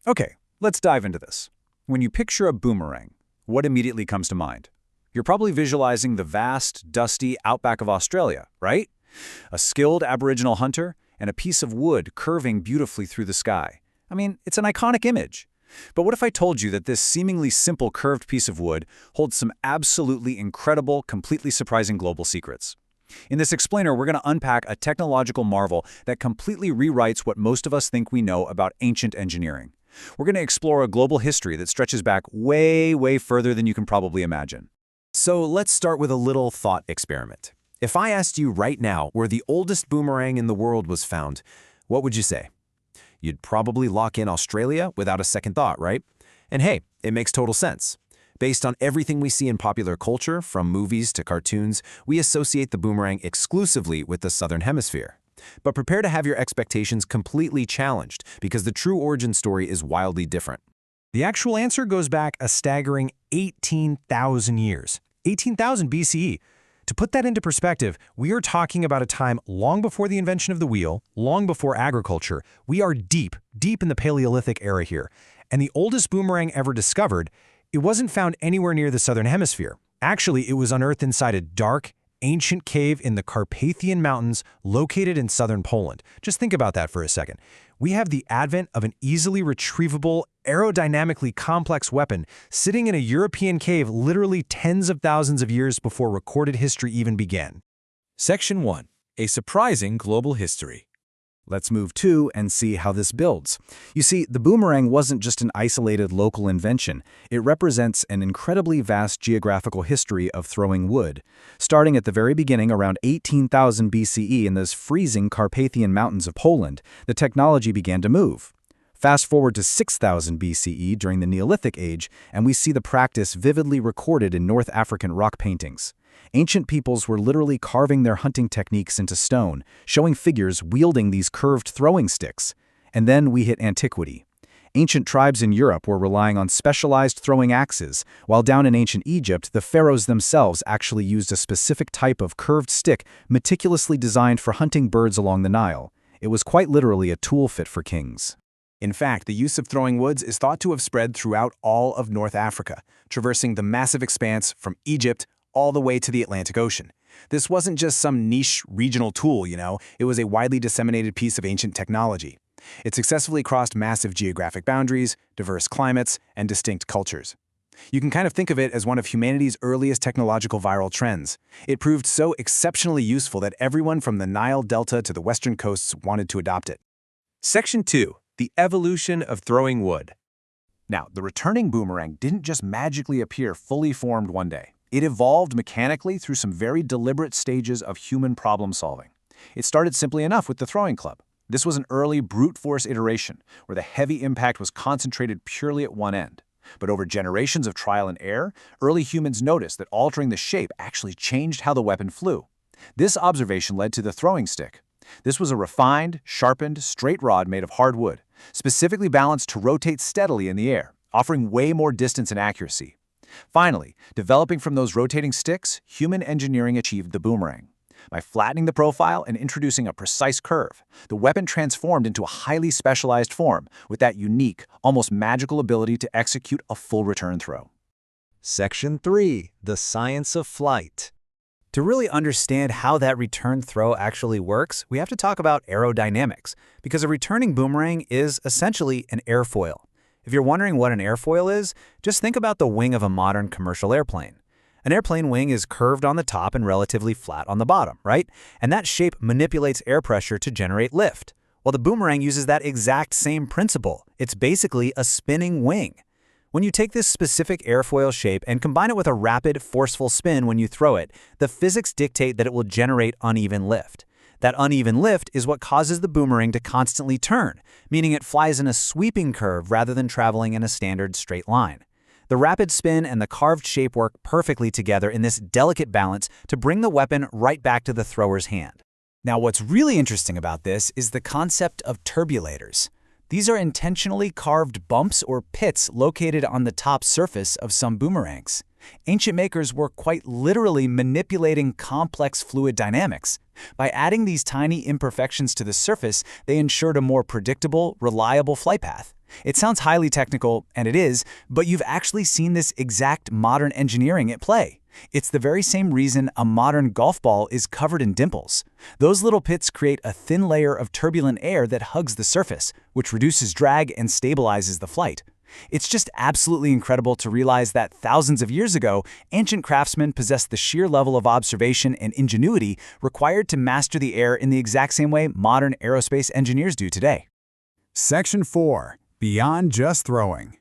Okay, let's dive into this. When you picture a boomerang, what immediately comes to mind? You're probably visualizing the vast, dusty outback of Australia, right? A skilled Aboriginal hunter and a piece of wood curving beautifully through the sky. I mean, it's an iconic image. But what if I told you that this seemingly simple curved piece of wood holds some absolutely incredible, completely surprising global secrets? In this explainer, we're going to unpack a technological marvel that completely rewrites what most of us think we know about ancient engineering. We're going to explore a global history that stretches back way, way further than you can probably imagine. So let's start with a little thought experiment. If I asked you right now where the oldest boomerang in the world was found, what would you say? You'd probably lock in Australia without a second thought, right? And hey, it makes total sense. Based on everything we see in popular culture, from movies to cartoons, we associate the boomerang exclusively with the Southern Hemisphere. But prepare to have your expectations completely challenged, because the true origin story is wildly different. The actual answer goes back a staggering 18,000 years. 18,000 BCE. To put that into perspective, we are talking about a time long before the invention of the wheel, long before agriculture. We are deep in the Paleolithic era here. And the oldest boomerang ever discovered, it wasn't found anywhere near the Southern Hemisphere. Actually, it was unearthed inside a dark, ancient cave in the Carpathian Mountains located in southern Poland. Just think about that for a second. We have the advent of an easily retrievable, aerodynamically complex weapon sitting in a European cave literally tens of thousands of years before recorded history even began. Section 1. A surprising global history. Let's move to and see how this builds. You see, the boomerang wasn't just an isolated local invention. It represents an incredibly vast geographical history of throwing wood. Starting at the very beginning around 18,000 BCE in those freezing Carpathian Mountains of Poland, the technology began to move. Fast forward to 6,000 BCE during the Neolithic Age, and we see the practice vividly recorded in North African rock paintings. Ancient peoples were literally carving their hunting techniques into stone, showing figures wielding these curved throwing sticks. And then we hit antiquity. Ancient tribes in Europe were relying on specialized throwing axes, while down in ancient Egypt, the pharaohs themselves actually used a specific type of curved stick meticulously designed for hunting birds along the Nile. It was quite literally a tool fit for kings. In fact, the use of throwing woods is thought to have spread throughout all of North Africa, traversing the massive expanse from Egypt all the way to the Atlantic Ocean. This wasn't just some niche regional tool, it was a widely disseminated piece of ancient technology. It successfully crossed massive geographic boundaries, diverse climates, and distinct cultures. You can kind of think of it as one of humanity's earliest technological viral trends. It proved so exceptionally useful that everyone from the Nile Delta to the western coasts wanted to adopt it. Section 2. The evolution of throwing wood. Now, the returning boomerang didn't just magically appear fully formed one day. It evolved mechanically through some very deliberate stages of human problem solving. It started simply enough with the throwing club. This was an early brute force iteration where the heavy impact was concentrated purely at one end. But over generations of trial and error, early humans noticed that altering the shape actually changed how the weapon flew. This observation led to the throwing stick. This was a refined, sharpened, straight rod made of hard wood, specifically balanced to rotate steadily in the air, offering way more distance and accuracy. Finally, developing from those rotating sticks, human engineering achieved the boomerang. By flattening the profile and introducing a precise curve, the weapon transformed into a highly specialized form with that unique, almost magical ability to execute a full return throw. Section 3. The science of flight. To really understand how that return throw actually works, we have to talk about aerodynamics, because a returning boomerang is essentially an airfoil. If you're wondering what an airfoil is, just think about the wing of a modern commercial airplane. An airplane wing is curved on the top and relatively flat on the bottom, right? And that shape manipulates air pressure to generate lift. Well, the boomerang uses that exact same principle. It's basically a spinning wing. When you take this specific airfoil shape and combine it with a rapid, forceful spin when you throw it, the physics dictate that it will generate uneven lift. That uneven lift is what causes the boomerang to constantly turn, meaning it flies in a sweeping curve rather than traveling in a standard straight line. The rapid spin and the carved shape work perfectly together in this delicate balance to bring the weapon right back to the thrower's hand. Now, what's really interesting about this is the concept of turbulators. These are intentionally carved bumps or pits located on the top surface of some boomerangs. Ancient makers were quite literally manipulating complex fluid dynamics. By adding these tiny imperfections to the surface, they ensured a more predictable, reliable flight path. It sounds highly technical, and it is, but you've actually seen this exact modern engineering at play. It's the very same reason a modern golf ball is covered in dimples. Those little pits create a thin layer of turbulent air that hugs the surface, which reduces drag and stabilizes the flight. It's just absolutely incredible to realize that thousands of years ago, ancient craftsmen possessed the sheer level of observation and ingenuity required to master the air in the exact same way modern aerospace engineers do today. Section 4. Beyond just throwing.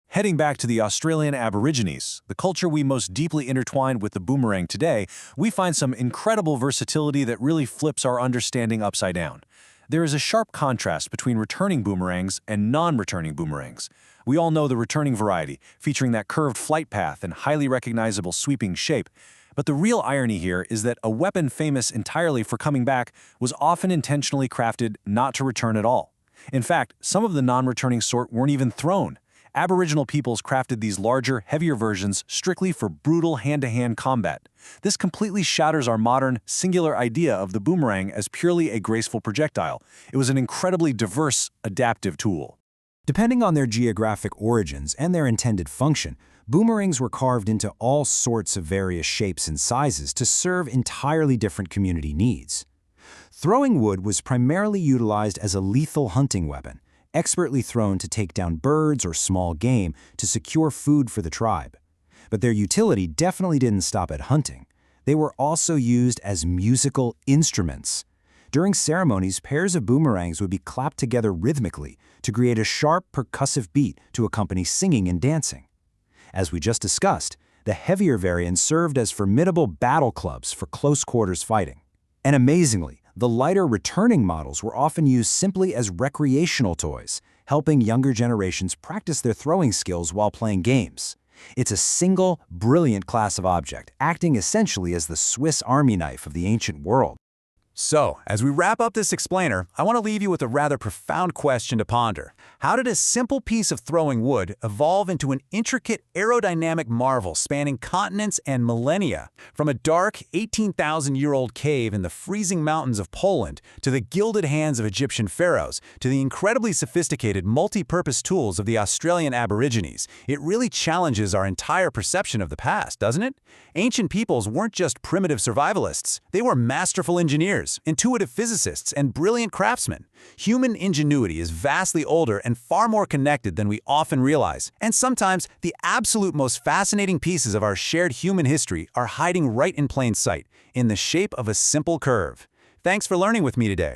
Heading back to the Australian Aborigines, the culture we most deeply intertwined with the boomerang today, we find some incredible versatility that really flips our understanding upside down. There is a sharp contrast between returning boomerangs and non-returning boomerangs. We all know the returning variety, featuring that curved flight path and highly recognizable sweeping shape. But the real irony here is that a weapon famous entirely for coming back was often intentionally crafted not to return at all. In fact, some of the non-returning sort weren't even thrown. Aboriginal peoples crafted these larger, heavier versions strictly for brutal hand-to-hand combat. This completely shatters our modern, singular idea of the boomerang as purely a graceful projectile. It was an incredibly diverse, adaptive tool. Depending on their geographic origins and their intended function, boomerangs were carved into all sorts of various shapes and sizes to serve entirely different community needs. Throwing wood was primarily utilized as a lethal hunting weapon, expertly thrown to take down birds or small game to secure food for the tribe. But their utility definitely didn't stop at hunting. They were also used as musical instruments. During ceremonies, pairs of boomerangs would be clapped together rhythmically to create a sharp, percussive beat to accompany singing and dancing. As we just discussed, the heavier variants served as formidable battle clubs for close-quarters fighting. And amazingly, the lighter returning models were often used simply as recreational toys, helping younger generations practice their throwing skills while playing games. It's a single, brilliant class of object, acting essentially as the Swiss Army knife of the ancient world. So, as we wrap up this explainer, I want to leave you with a rather profound question to ponder. How did a simple piece of throwing wood evolve into an intricate aerodynamic marvel spanning continents and millennia? From a dark, 18,000-year-old cave in the freezing mountains of Poland to the gilded hands of Egyptian pharaohs to the incredibly sophisticated multi-purpose tools of the Australian Aborigines, it really challenges our entire perception of the past, doesn't it? Ancient peoples weren't just primitive survivalists. They were masterful engineers, intuitive physicists, and brilliant craftsmen. Human ingenuity is vastly older and far more connected than we often realize. And sometimes, the absolute most fascinating pieces of our shared human history are hiding right in plain sight, in the shape of a simple curve. Thanks for learning with me today.